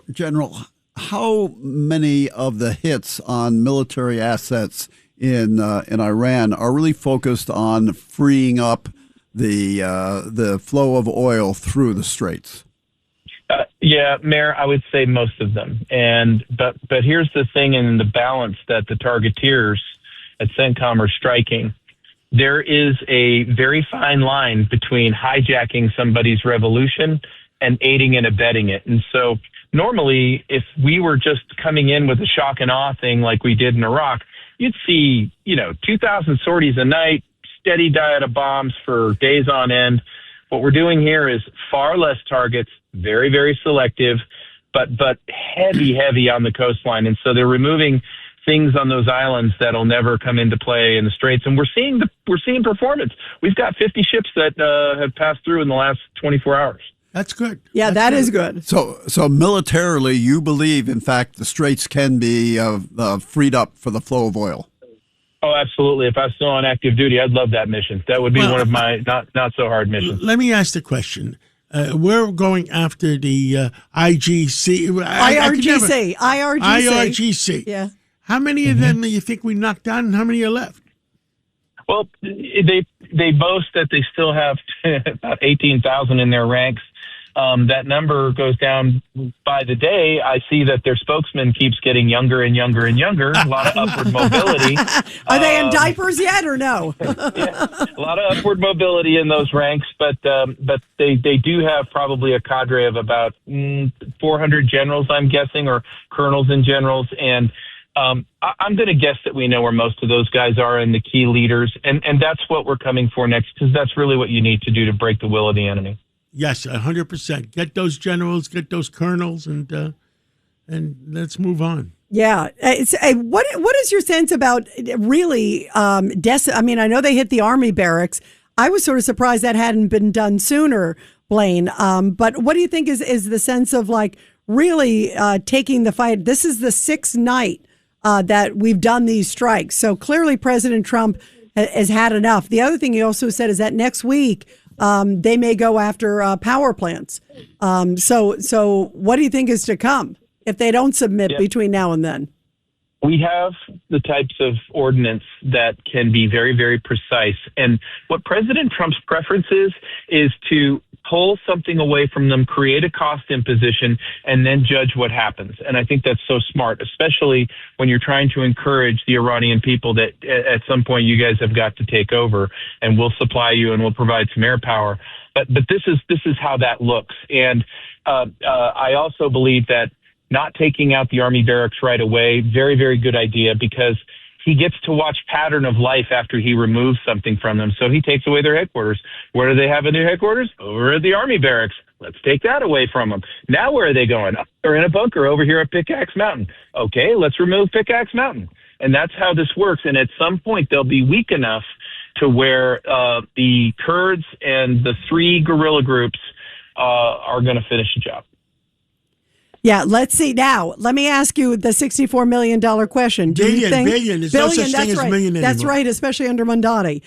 General, how many of the hits on military assets in Iran are really focused on freeing up the flow of oil through the straits? Yeah, Mayor, I would say most of them. But here's the thing in the balance that the targeteers at CENTCOM are striking. There is a very fine line between hijacking somebody's revolution and aiding and abetting it. And so normally, if we were just coming in with a shock and awe thing like we did in Iraq, you'd see, 2,000 sorties a night, steady diet of bombs for days on end. What we're doing here is far less targets, very, very selective, but heavy on the coastline. And so they're removing things on those islands that'll never come into play in the Straits. And we're seeing performance. We've got 50 ships that have passed through in the last 24 hours. That's good. Yeah, that is good. So militarily, you believe, in fact, the Straits can be freed up for the flow of oil? Oh, absolutely. If I was still on active duty, I'd love that mission. That would be one of my not so hard missions. Let me ask the question. We're going after the IGC. IRGC. Yeah. How many of them do you think we knocked down, and how many are left? Well, they boast that they still have about 18,000 in their ranks. That number goes down by the day. I see that their spokesman keeps getting younger and younger and younger. A lot of upward mobility. Are they in diapers yet or no? Yeah, a lot of upward mobility in those ranks, but they do have probably a cadre of about 400 generals, I'm guessing, or colonels and generals. And I'm going to guess that we know where most of those guys are and the key leaders. And that's what we're coming for next, because that's really what you need to do to break the will of the enemy. Yes, 100%. Get those generals, get those colonels, and let's move on. Yeah. What is your sense about really I mean, I know they hit the Army barracks. I was sort of surprised that hadn't been done sooner, Blaine. But what do you think is the sense of really taking the fight? This is the sixth night that we've done these strikes. So clearly President Trump has had enough. The other thing he also said is that next week, they may go after power plants. So what do you think is to come if they don't submit between now and then? We have the types of ordinance that can be very, very precise. And what President Trump's preference is to pull something away from them, create a cost imposition, and then judge what happens. And I think that's so smart, especially when you're trying to encourage the Iranian people that at some point you guys have got to take over, and we'll supply you and we'll provide some air power. But this is how that looks. And I also believe that not taking out the Army barracks right away, very, very good idea, because he gets to watch pattern of life after he removes something from them. So he takes away their headquarters. Where do they have their headquarters? Over at the Army barracks. Let's take that away from them. Now where are they going? They're in a bunker over here at Pickaxe Mountain. Okay, let's remove Pickaxe Mountain. And that's how this works. And at some point, they'll be weak enough to where the Kurds and the three guerrilla groups are going to finish the job. Yeah, let's see. Now, let me ask you the $64 million question. Do you think billion. There's no such thing as million anymore. That's right, especially under Mondani.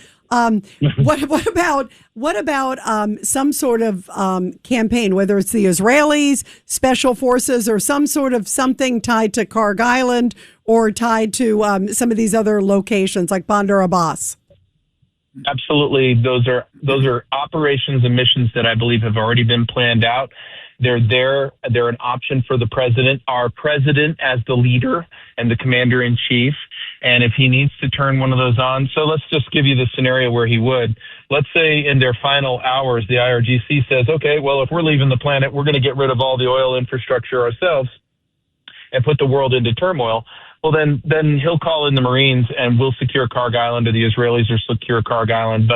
What about some sort of campaign, whether it's the Israelis, special forces, or some sort of something tied to Karg Island or tied to some of these other locations like Bandar Abbas? Absolutely. Those are operations and missions that I believe have already been planned out. They're there. They're an option for the president, our president as the leader and the commander in chief. And if he needs to turn one of those on, so let's just give you the scenario where he would. Let's say in their final hours, the IRGC says, okay, well, if we're leaving the planet, we're going to get rid of all the oil infrastructure ourselves and put the world into turmoil. Well, then he'll call in the Marines and we'll secure Karg Island, or the Israelis will secure Karg Island.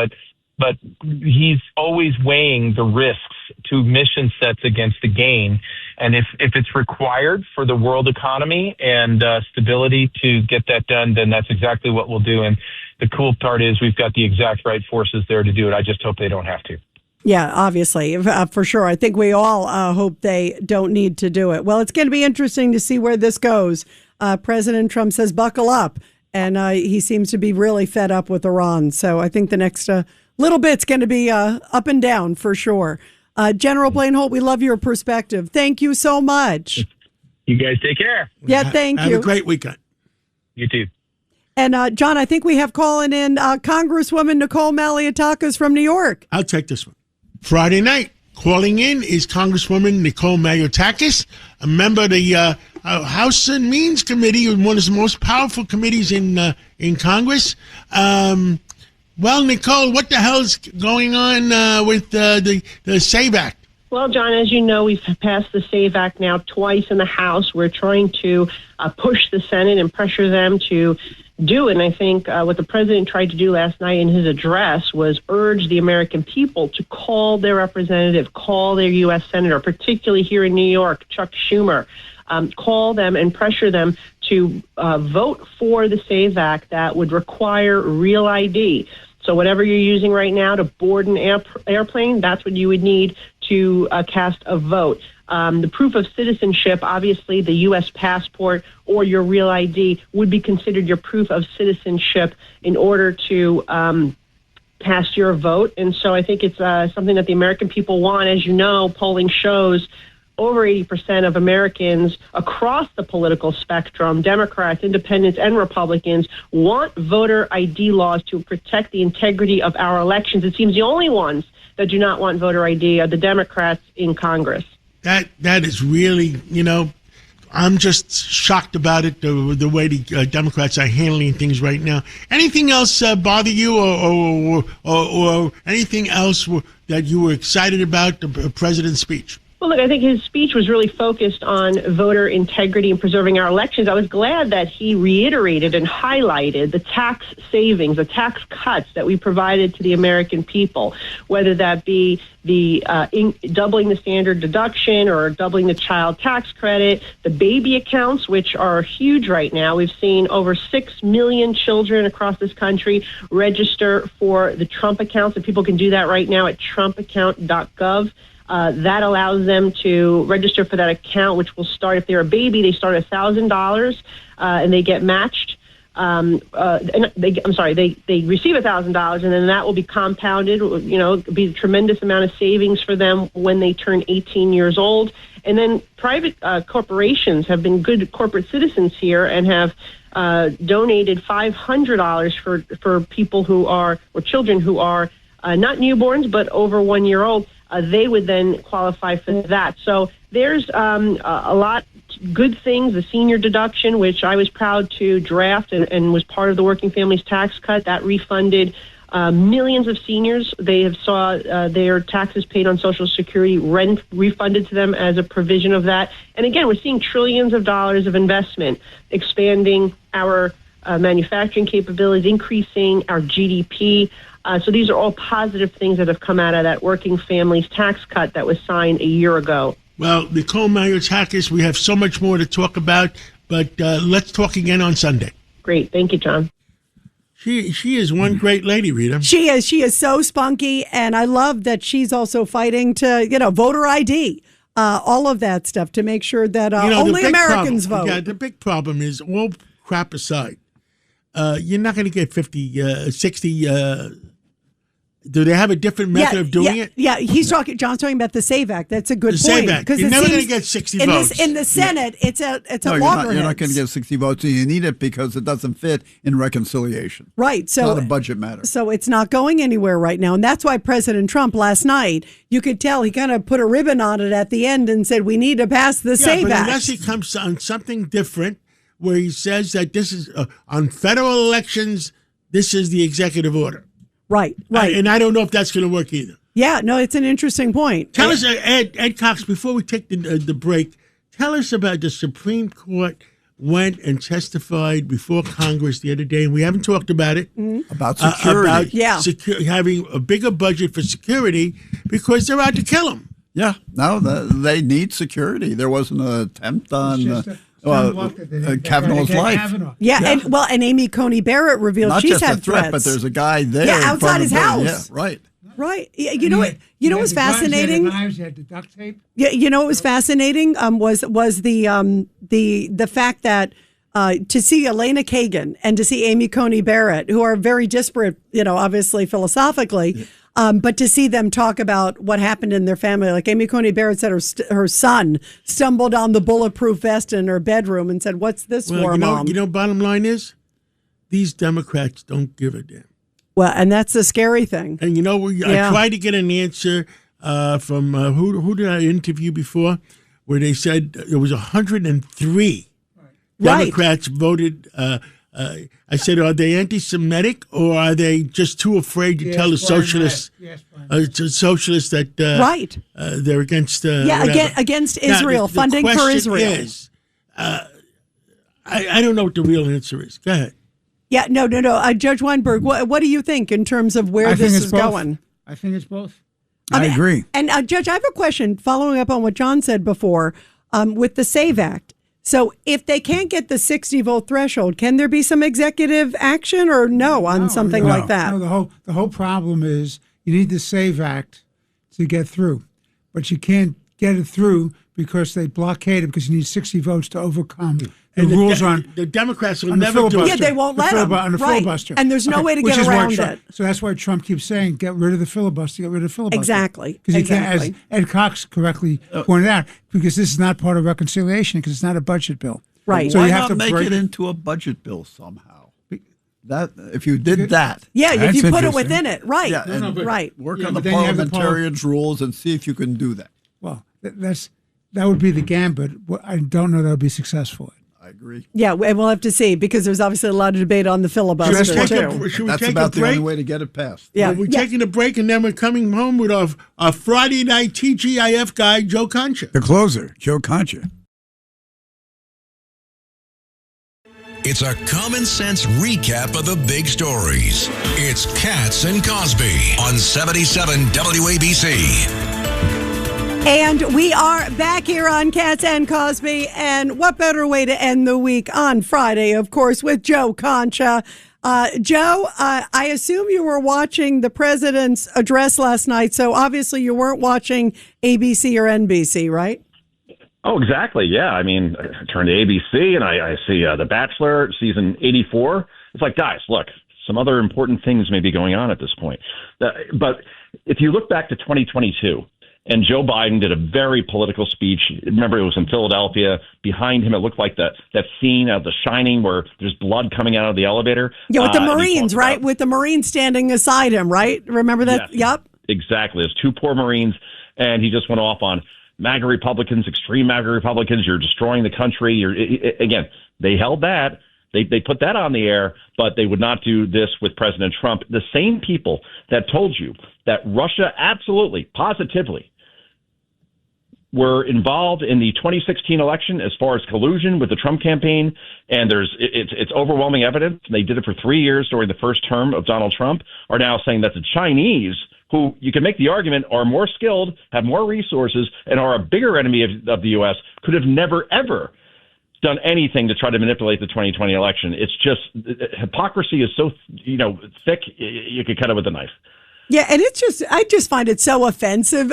But he's always weighing the risks to mission sets against the gain. And if it's required for the world economy and stability to get that done, then that's exactly what we'll do. And the cool part is we've got the exact right forces there to do it. I just hope they don't have to. Yeah, obviously, for sure. I think we all hope they don't need to do it. Well, it's going to be interesting to see where this goes. President Trump says, buckle up. And he seems to be really fed up with Iran. So I think the next little bit's going to be up and down for sure. General Blaine Holt, we love your perspective. Thank you so much. You guys take care. Yeah, thank you. Have a great weekend. You too. And John, I think we have calling in Congresswoman Nicole Maliotakis from New York. I'll take this one. Friday night, calling in is Congresswoman Nicole Maliotakis, a member of the House and Means Committee, one of the most powerful committees in Congress. Well, Nicole, what the hell's going on with the SAVE Act? Well, John, as you know, we've passed the SAVE Act now twice in the House. We're trying to push the Senate and pressure them to do it. And I think what the president tried to do last night in his address was urge the American people to call their representative, call their U.S. Senator, particularly here in New York, Chuck Schumer, call them and pressure them to vote for the SAVE Act that would require real ID. So whatever you're using right now to board an airplane, that's what you would need to cast a vote. The proof of citizenship, obviously the U.S. passport or your real ID would be considered your proof of citizenship in order to pass your vote. And so I think it's something that the American people want. As you know, polling shows over 80% of Americans across the political spectrum, Democrats, independents, and Republicans, want voter ID laws to protect the integrity of our elections. It seems the only ones that do not want voter ID are the Democrats in Congress. That is really, I'm just shocked about it, the way the Democrats are handling things right now. Anything else bother you or anything else that you were excited about the president's speech? Well, look, I think his speech was really focused on voter integrity and preserving our elections. I was glad that he reiterated and highlighted the tax savings, the tax cuts that we provided to the American people, whether that be the doubling the standard deduction or doubling the child tax credit, the baby accounts, which are huge right now. We've seen over 6 million children across this country register for the Trump accounts, and people can do that right now at trumpaccount.gov. That allows them to register for that account, which will start, if they're a baby, they start $1,000 and they get matched. They receive $1,000 and then that will be compounded, be a tremendous amount of savings for them when they turn 18 years old. And then private corporations have been good corporate citizens here and have donated $500 for people who are, or children who are not newborns, but over 1 year old. They would then qualify for that. So there's a lot good things. The senior deduction, which I was proud to draft and was part of the working families tax cut, that refunded millions of seniors. They have saw their taxes paid on Social Security refunded to them as a provision of that. And again, we're seeing trillions of dollars of investment, expanding our manufacturing capabilities, increasing our GDP. So these are all positive things that have come out of that working families tax cut that was signed a year ago. Well, Nicole Maliotakis, we have so much more to talk about, but let's talk again on Sunday. Great. Thank you, John. She is one great lady, Rita. She is so spunky, and I love that she's also fighting to, voter ID, all of that stuff to make sure that only Americans vote. Yeah, the big problem is, all crap aside, you're not going to get 60 Do they have a different method of doing it? Yeah, John's talking about the SAVE Act. That's a good The point. SAVE Act. You're never going to get 60 votes. In the Senate, it's a You're loggerheads. not going to get 60 votes, and you need it because it doesn't fit in reconciliation. Right. So it's not a budget matter. So it's not going anywhere right now. And that's why President Trump last night, you could tell he kind of put a ribbon on it at the end and said, we need to pass the SAVE but Act. unless he comes on something different where he says that this is on federal elections, this is the executive order. Right. And I don't know if that's going to work either. Yeah, no, it's an interesting point. Tell us, Ed Cox, before we take the break, tell us about the Supreme Court went and testified before Congress the other day, and we haven't talked about it. About security. Having a bigger budget for security because they're out to kill them. Yeah, no, they need security. There wasn't an attempt on Kavanaugh's life. Yeah, and Amy Coney Barrett revealed Not she's just had a threat, threats. but there's a guy there. Yeah, in outside front his of him. house. Yeah, right. Right. You know what was fascinating? He had the knives, he had the duct tape. Yeah, you know what was fascinating was the fact that to see Elena Kagan and to see Amy Coney Barrett, who are very disparate, obviously philosophically, but to see them talk about what happened in their family. Like Amy Coney Barrett said her son stumbled on the bulletproof vest in her bedroom and said, "What's this for, Mom?" Bottom line is, these Democrats don't give a damn. Well, and that's the scary thing. And I tried to get an answer from who did I interview before, where they said it was 103 Democrats voted. I said, are they anti-Semitic or are they just too afraid to tell the socialists? Socialists that they're against. Against Israel, funding for Israel. Is, I don't know what the real answer is. Go ahead. Yeah, no. Judge Weinberg, what do you think in terms of where this is going? I think it's both. I agree. And Judge, I have a question following up on what John said before with the SAVE Act. So if they can't get the 60 vote threshold, can there be some executive action or on something like that? No, the whole problem is you need the SAVE Act to get through, but you can't get it through because they blockade it because you need 60 votes to overcome. The rules on the Democrats will on the never do it. Yeah, they won't let them. On the filibuster. And there's no way to which get is around why it. So that's why Trump keeps saying, get rid of the filibuster, get rid of the filibuster. Exactly. Because you can't, as Ed Cox correctly pointed out, because this is not part of reconciliation, because it's not a budget bill. Right. So why you have to make it into a budget bill somehow? That if you did that. Yeah, if you put it within it. Right. Yeah, right. Work on the parliamentarians' rules and see if you can do that. Well, that would be the gambit. I don't know that would be successful. I agree. Yeah, and we'll have to see because there's obviously a lot of debate on the filibuster Should we That's take about a break? the only way to get it passed. Yeah. We're taking a break and then we're coming home with our Friday night TGIF guy, Joe Concha. The closer, Joe Concha. It's a common sense recap of the big stories. It's Katz and Cosby on 77 WABC. And we are back here on Katz and Cosby. And what better way to end the week on Friday, of course, with Joe Concha. Joe, I assume you were watching the president's address last night. So obviously you weren't watching ABC or NBC, right? Oh, exactly. Yeah. I mean, I turn to ABC and I see The Bachelor, season 84. It's like, guys, look, some other important things may be going on at this point. But if you look back to 2022, and Joe Biden did a very political speech. Remember, it was in Philadelphia. Behind him, it looked like that scene of The Shining where there's blood coming out of the elevator. Yeah, with the Marines, right? With the Marines standing aside him, right? Remember that? Yes, yep. Exactly. There's two poor Marines, and he just went off on MAGA Republicans, extreme MAGA Republicans. You're destroying the country. Again, they held that. They put that on the air, but they would not do this with President Trump. The same people that told you that Russia absolutely, positively were involved in the 2016 election as far as collusion with the Trump campaign, and it's overwhelming evidence. They did it for 3 years during the first term of Donald Trump, are now saying that the Chinese, who you can make the argument are more skilled, have more resources, and are a bigger enemy of the U.S., could have never, ever done anything to try to manipulate the 2020 election. It's just hypocrisy is so thick you could cut it with a knife. Yeah, and I just find it so offensive,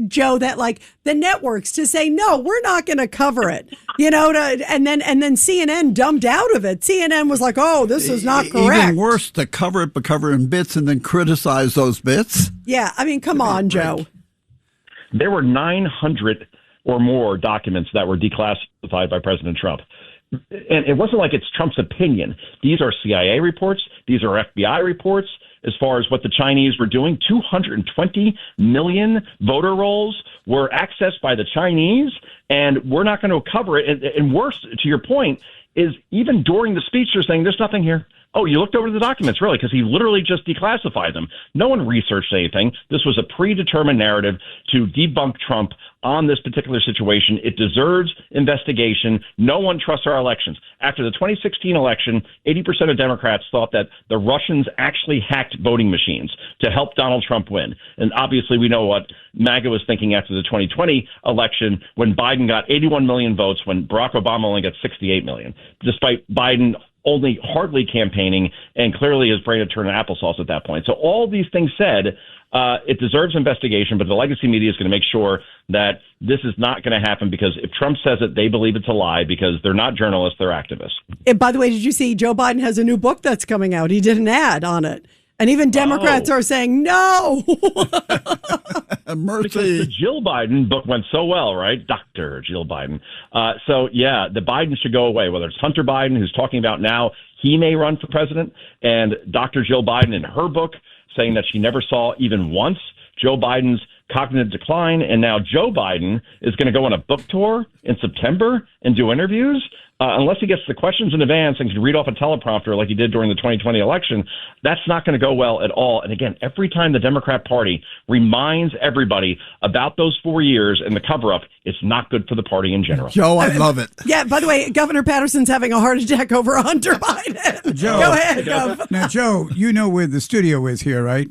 Joe, that like the networks to say no, we're not going to cover it, and then CNN dumped out of it. CNN was like, oh, this is not correct. Even worse, to cover it, but cover in bits and then criticize those bits. Yeah, I mean, come on, Joe. There were 900 or more documents that were declassified by President Trump. And it wasn't like it's Trump's opinion. These are CIA reports. These are FBI reports. As far as what the Chinese were doing, 220 million voter rolls were accessed by the Chinese, and we're not going to cover it. And worse, to your point, is even during the speech, they're saying there's nothing here. Oh, you looked over the documents, really, because he literally just declassified them. No one researched anything. This was a predetermined narrative to debunk Trump on this particular situation. It deserves investigation. No one trusts our elections. After the 2016 election, 80% of Democrats thought that the Russians actually hacked voting machines to help Donald Trump win. And obviously, we know what MAGA was thinking after the 2020 election when Biden got 81 million votes, when Barack Obama only got 68 million, despite Biden only hardly campaigning, and clearly his brain had turned applesauce at that point. So all these things said, it deserves investigation, but the legacy media is going to make sure that this is not going to happen, because if Trump says it, they believe it's a lie, because they're not journalists, they're activists. And by the way, did you see Joe Biden has a new book that's coming out? He did an ad on it. And even Democrats are saying no. Mercy. Because the Jill Biden book went so well, right? Dr. Jill Biden. So, yeah, the Biden should go away, whether it's Hunter Biden, who's talking about now he may run for president, and Dr. Jill Biden in her book saying that she never saw even once Joe Biden's cognitive decline. And now Joe Biden is going to go on a book tour in September and do interviews. Unless he gets the questions in advance and can read off a teleprompter like he did during the 2020 election, that's not going to go well at all. And again, every time the Democrat Party reminds everybody about those 4 years and the cover-up, it's not good for the party in general. Joe, I love it. Yeah, by the way, Governor Patterson's having a heart attack over Hunter Biden. Joe, go ahead, Gov. Now, Joe, you know where the studio is here, right?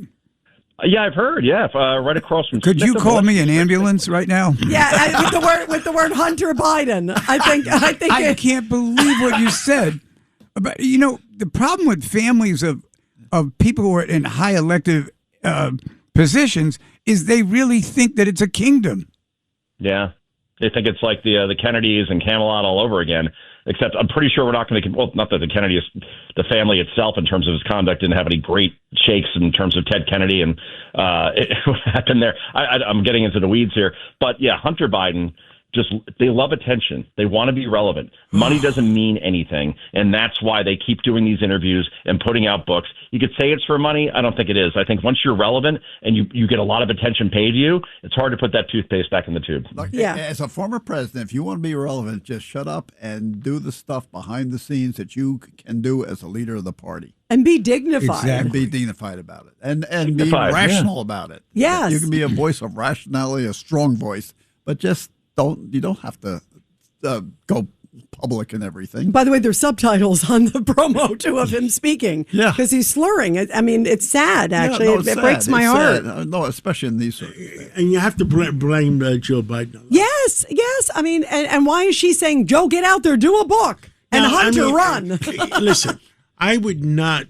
Yeah, I've heard. Yeah, right across from. Could you call me an ambulance right now? Yeah, with the word Hunter Biden. I think. I can't believe what you said. But the problem with families of people who are in high elective positions is they really think that it's a kingdom. Yeah, they think it's like the Kennedys and Camelot all over again. Except I'm pretty sure we're not going to. Well, not that the Kennedys, the family itself, in terms of his conduct, didn't have any great shakes in terms of Ted Kennedy and what happened there. I'm getting into the weeds here, but yeah, Hunter Biden. They love attention. They want to be relevant. Money doesn't mean anything, and that's why they keep doing these interviews and putting out books. You could say it's for money. I don't think it is. I think once you're relevant and you get a lot of attention paid to you, it's hard to put that toothpaste back in the tube. Look, as a former president, if you want to be relevant, just shut up and do the stuff behind the scenes that you can do as a leader of the party. And be dignified. Exactly. And be dignified about it. And be rational about it. Yes. You can be a voice of rationality, a strong voice, but just you don't have to go public and everything. By the way, there's subtitles on the promo too of him speaking. Yeah, because he's slurring. I mean, it's sad. Actually, yeah, no, it breaks my heart. No, especially in these circumstances. And you have to blame Joe Biden. Yes. I mean, and why is she saying, Joe, get out there, do a book, and Hunter, run? Listen, I would not.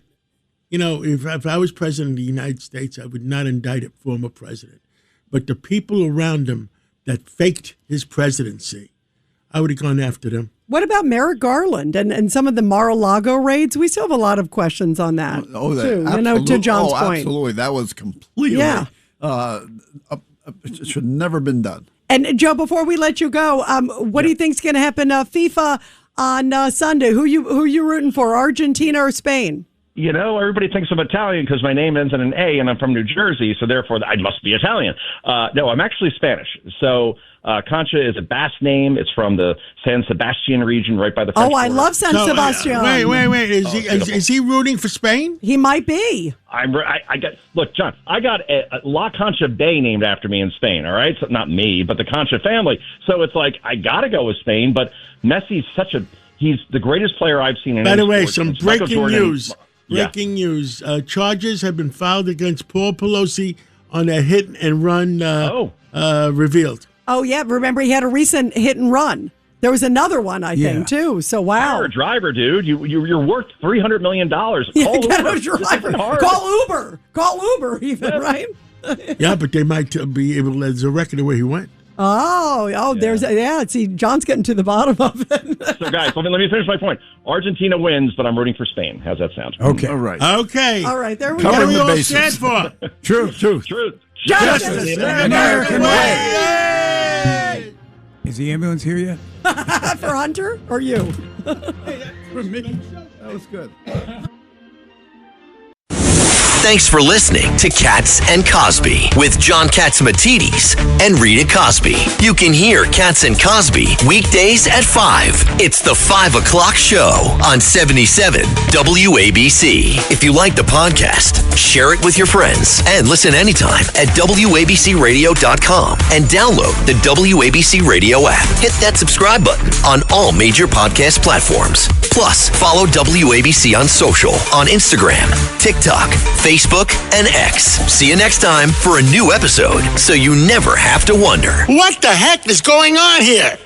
If I was president of the United States, I would not indict a former president. But the people around him that faked his presidency, I would have gone after them. What about Merrick Garland and some of the Mar-a-Lago raids? We still have a lot of questions on that. Too, to John's point. Absolutely. That was completely, it should never been done. And Joe, before we let you go, what do you think's going to happen FIFA on Sunday? Who you rooting for, Argentina or Spain? Everybody thinks I'm Italian because my name ends in an A and I'm from New Jersey, so therefore I must be Italian. No, I'm actually Spanish. So Concha is a Basque name. It's from the San Sebastian region right by the French border. I love San Sebastian. Wait. Is he rooting for Spain? He might be. Look, John, I got a La Concha Bay named after me in Spain, all right? So not me, but the Concha family. So it's like I got to go with Spain, but Messi's he's the greatest player I've seen in By the way, sport. some breaking news. Breaking news. Charges have been filed against Paul Pelosi on a hit and run revealed. Oh, yeah. Remember, he had a recent hit and run. There was another one, I think, too. So, wow. Hire a driver, dude. You're worth $300 million. Call Get Uber. a driver. Call Uber, even, right? Yeah, but they might be able to, there's a record of where he went. See, John's getting to the bottom of it. So, guys, let me finish my point. Argentina wins, but I'm rooting for Spain. How's that sound? Okay. All right. Okay. All right, there we What go. do we the all bases. stand for? Truth. Justice. the American way. Is the ambulance here yet? For Hunter or you? For me. That was good. Thanks for listening to Cats and Cosby with John Catsimatidis and Rita Cosby. You can hear Cats and Cosby weekdays at 5. It's the 5 o'clock show on 77 WABC. If you like the podcast, share it with your friends and listen anytime at WABCRadio.com and download the WABC Radio app. Hit that subscribe button on all major podcast platforms. Plus, follow WABC on social on Instagram, TikTok, Facebook, and X. See you next time for a new episode so you never have to wonder. What the heck is going on here?